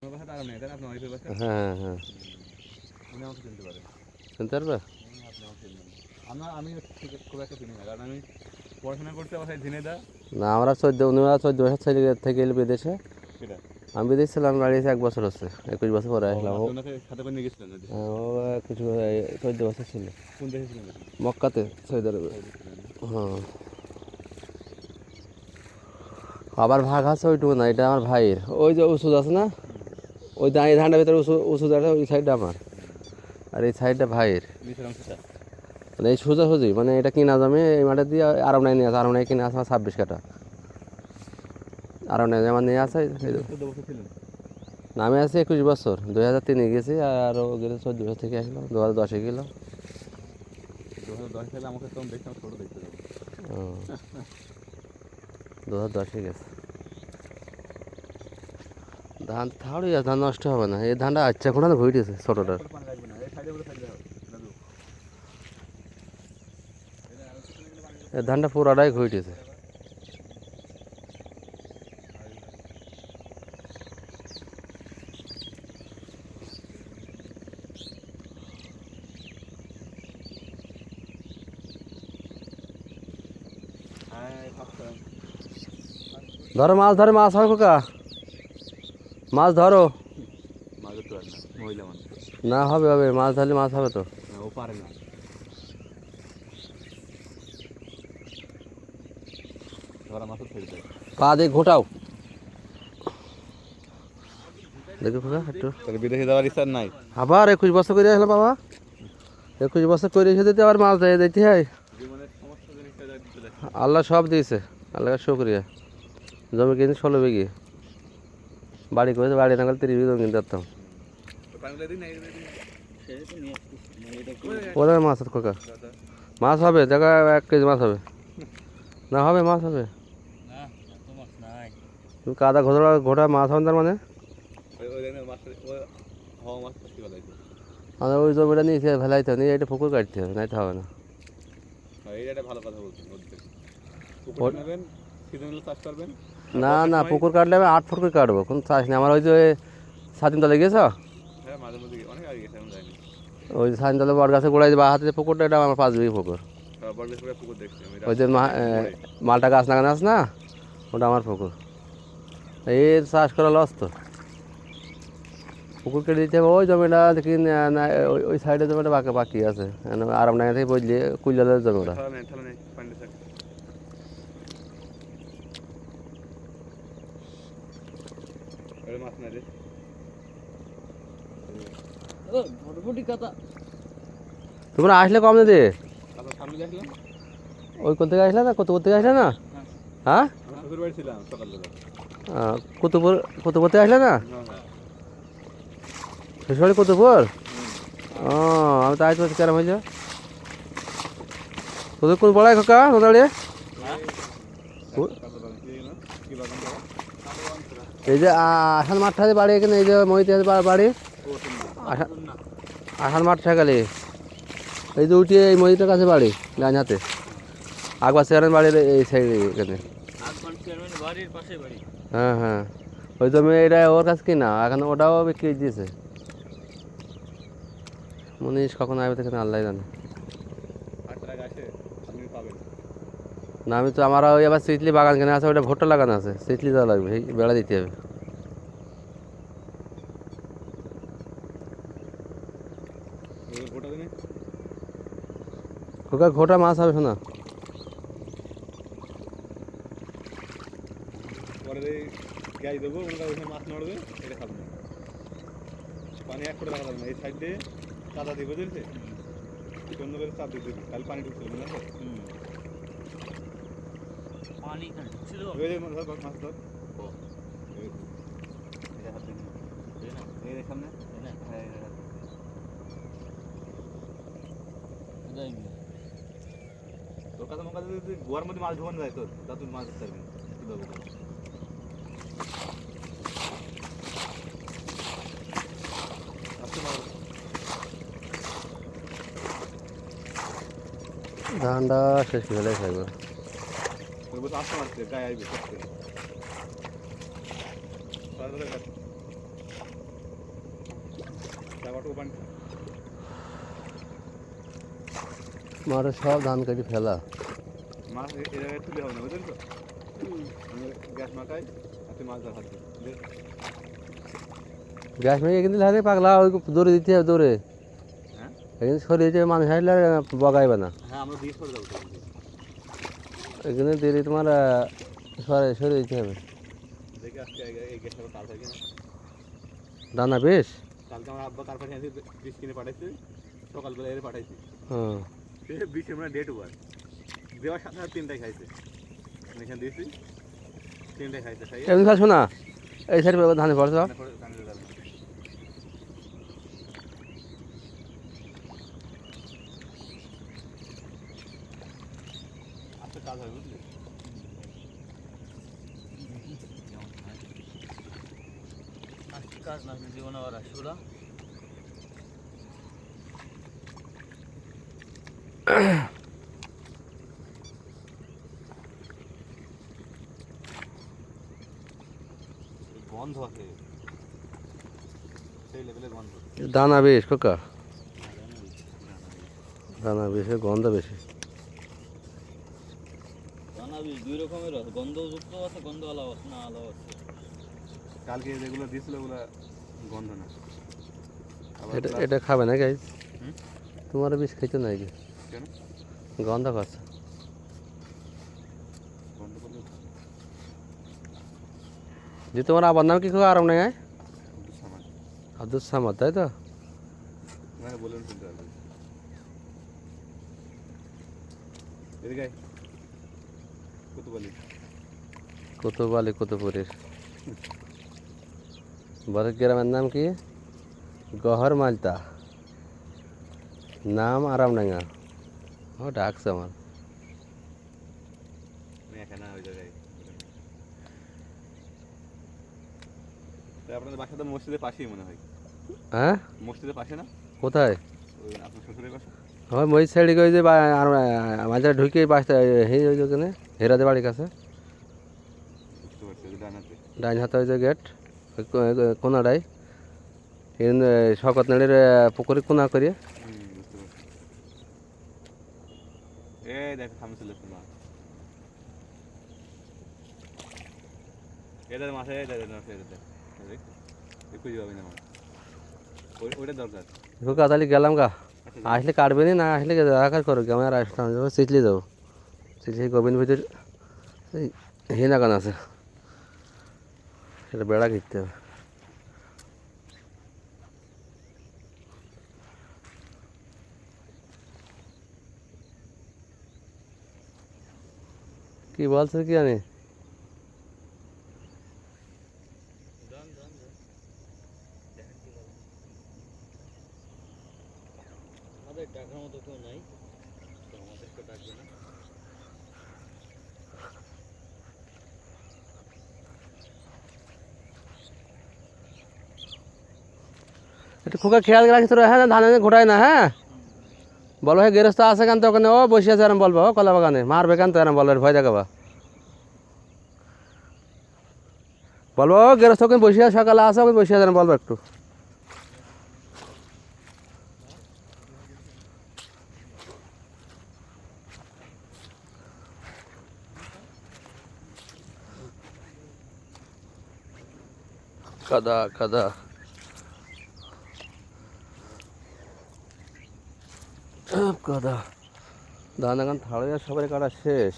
হ্যাঁ হ্যাঁ, শুনতে পারবে। আমি খুব একটা চিনি না, কারণ আমি পড়াশোনা করতে আমার ঝিনেদা না, আমরা 14 বছর থেকে এলো বিদেশে। সেটা আমি বিদেশ ছিলাম, বাড়িতে 1 বছর হচ্ছে, 21 বছর পরে আসলাম। ও সাথে করে নিয়ে গেছিলেন নদী? ও কিছু 14 বছর ছিল কোন দেশে ছিলেন? মক্কাতে, সৌদি আরবে। হ্যাঁ, আবার ভাগ আছে ওইটুকু না, এটা আমার ভাইয়ের। ওই যে ওষুধ আছে না, ওই এই ধানটার ভিতরে ওষুধ আছে, ওই সাইডটা আমার, আর এই সাইডটা ভাইয়ের। মানে এই সোজাসুজি, মানে এটা কিনা জমি, এই মাঠে দিয়ে আরামনাই নিয়ে আছে, আরামনাই কিনে আছে আমার 26 কাঠা। আরামনাই আমার নিয়ে আছে। না, আমি আছি 21 বছর, 2003-এ গেছি, আর ও গেলে 14 বছর থেকে আসলাম, 2010-এ গেল। 2010 সালে আমাকে তখন দেখতাম ছোটো দেখতে যাবো। 2010-এ গেছে। ধান থাড়ি আছে, ধান নষ্ট হবে না। এই ধানটা আচ্ছা কোনো ঘুরিয়েছে ছোটোটার। এই ধানটা পুরাটাই ঘুরিয়েছে। ধরো মাছ, ধরে মাছ হবে খোকা, মাছ ধরো। না, হবে হবে, মাছ ধরলে মাছ হবে তো। ও পারে না, ধরা মাছ ছেড়ে দেয়। পা দিয়ে ঘোটাও, দেখো খোকা একটু। তাহলে বিদেশে যাওয়ার ইচ্ছা নাই? আবার 21 বছর করে আসলাম বাবা, 21 বছর করে এসে দিতে আবার মাছ দিয়ে দিতে হয়। আল্লাহ সব দিয়েছে, আল্লাহ শুকরিয়া। জমি কিনছি 16 বিঘে, বাড়ি করেছে, বাড়ি না করলে 30 বিঘে জমি কিনতে পারতাম। ওদের মাছ আছে খোকা, মাছ হবে, দেখা 1 কেজি মাছ হবে। না হবে, মাছ হবে। তুমি কাদা ঘোটা মাছ হবে তার মানে। আমাদের ওই জমিটা নিয়েছে ফেলাইতে নিয়ে, এটা পুকুর কাটতে হবে, নাইতে হবে না। না না, পুকুর কাটলে আমি 8 ফুট করে কাটবো, কোনো চাষ নেই আমার। ওই যে স্বাধীনতলে গেছ, ওই স্বাধীনতলে বট গাছে গোড়ায় যে বা হাতে যে পুকুরটা, এটা আমার 5 বিঘে পুকুর। ওই যে মালটা গাছ লাগানো আছে না, ওটা আমার পুকুর। এই চাষ করা লস তো, পুকুর কেটে দিতে হবে। ওই জমিটা দেখি না, ওই সাইডে জমিটা বাকি আছে, আরামডাঙ্গা থেকে বুঝলি কুইলালের জমি ওটা। তোমরা আসলে কম দে, ওই কোথা থেকে আসলে না, কত থেকে আসলে না? হ্যাঁ, কুতুপুর, কুতুপুর থেকে আসলে না? শ্বশুরবাড়ি কুতুপুর? ও, আমি তো আজ কেরম হয়েছে। তোদের কোন পড়ায় খোকা তোদের? এই যে আসান মাঠটা যে বাড়ি, এখানে এই যে মহিতে বাড়ি, আসান মাঠ ঠেকালে এই যে উঠিয়ে এই মহিটার কাছে বাড়ি, ডান হাতে। আকবর চেয়ারম্যান বাড়ির এই সাইডে এখানে। হ্যাঁ হ্যাঁ, ওই জমি এটা ওর কাছে কিনা, এখন ওটাও বিক্রি দিয়েছে। মনীষ কখন আসবে সেখানে আল্লাহ জানে। না, আমি তো আমার ওই আবার সিটলি বাগান কেনা আছে, ওটা ভুট্টা লাগানো আছে, সিটলি দেওয়া লাগবে, বেড়া দিতে হবে। খোকা ঘোটা মাছ হবে শোনা। পানি এক করে রাখা যাবে না, এই সাইড দিয়ে কাদা দিয়ে বুঝেছে, সুন্দর করে চাপ দিয়ে দিবি, খালি পানি ঢুকছিল মনে আছে? পানি ঢুকছিল, মাছ ধর। সামনে তোর কাছে মোকা যদি গোয়ার মধ্যে মাছ ঢোকানো যায়, তোর তা তুই মাছ ধরতে পারবি কীভাবে? ধানটা শেষ হলে খাইব। আসতে মারছে গায়ে আসবে। অটো পানি মাঠে সব ধান কেটে ফেলা। মাছ এ জায়গায় তুলে হবে না বুঝলেন তো আমি গ্যাস মাখাই আর তুই মাছ ধর হাত দিয়ে গ্যাস মেয়ে কিন্তু হাতে পাগলা ওই দৌড়ে দিতে হবে দৌড়ে হ্যাঁ এখানে সরিয়ে দিতে হবে মানুষ হাসলে বগাইবে না হ্যাঁ আমরা দিয়ে সরে যাবো তো এখানে দিলে তোমার সরিয়ে দিতে হবে। দেখি আজকে এই গ্যাসটা কাল থাকে না দানা বেশ। কালকে আমার আব্বা কার পাঠিয়ে বিষ কিনে পাঠাইছি সকালবেলা এর পাঠাইছি হ্যাঁ সে বিশে মানে ডেট ওভার দেওয়ার সাথে সাথে 3টায় খাইছে আমি এখানে দিয়েছি 3টায় খাইছে খাইয়ে এমনি খাস না এই সাইড ধানে পড়ছ আজকে কাজ হয় বুঝলি আজকে কাজ না জীবন আবার আসবো না গন্ধ আছে সেই লেভেলের গন্ধ দানা বেশ কাকা দানা বেশি গন্ধ বেশি। দানা বীজ দুই রকমের আছে গন্ধযুক্ত আছে গন্ধওয়ালা আছে না আলাদা আছে কালকে যেগুলো দিয়েছিল ওগুলো গন্ধ না আবার এটা এটা খাবে না গাইজ হুম? তোমার বেশ খেতে নাই কি কেন গন্ধ করছে গন্ধ করলে যে তোমার আবার নাম কি খো আরাম নাই একটু সামান আব্দুল সামাদ তাই তো মানে বললেন শুনতে পারবে এদিকে আয়। কত বলি কোতোবালি কোতোপুরের বড় গ্রামের নাম কি গহর মালতা নাম আরামডাঙ্গা ও ডাকছে আমার আমি এখানে ওই জায়গায় তাই আপনাদের বাসা তো মসজিদের পাশেই মনে হয় হ্যাঁ মসজিদের পাশে না কোথায় ওই আপনার শ্বশুরের বাসা হয় মই সাইডে ওই যে আর মাঝে ঢুকে বাসটা এই ওই ওখানে হেরাদের বাড়ির কাছে বুঝতে পারছি ওই ডানাতে ডাইন হাতে ওই যে গেট কোনাটাই শকত নাড়ির পুকুরে কোনা করিয়ে বুঝতে পারছি এই দেখ থামে চলে আসছে মাছ এদের মাথায় মাথায় দেখ খুঁজে পাবি না মাছ ওইটা দরকার ঢুকা তাহলে গেলাম গা আচ্ছা আসলে কাটবে না আসলে রাখার করো আমি আর আসতাম যাবো চিটলি যাবো চিটলি গোবিন্দ ভিতর হে নাগান আছে সেটা বেড়া ঘিরতে হবে কি বলছো কি জানি জান জান জান দেখেন কি বলে আমাদের ডাকার মতো কেউ নাই তো আমাদেরকে ডাকবে না একটু খোকা খেয়াল রাখিস তোরা হ্যাঁ ধানে ঘোরায় না হ্যাঁ বলো হ্যাঁ গেরস্ত আছে কেন তো ওখানে ও বসে আছে এরম বলবো ও কলা বাগানে মারবে কেন তো এরম বলবে ভয় দেখাবা বলবো ও গেরস্ত ওখানে বসে আছে সকালে আসো ওখানে বসে আছে এরম বলবো একটু কাদা কাদা কাদা ধান এখন থাড়ে সবাই কাটা শেষ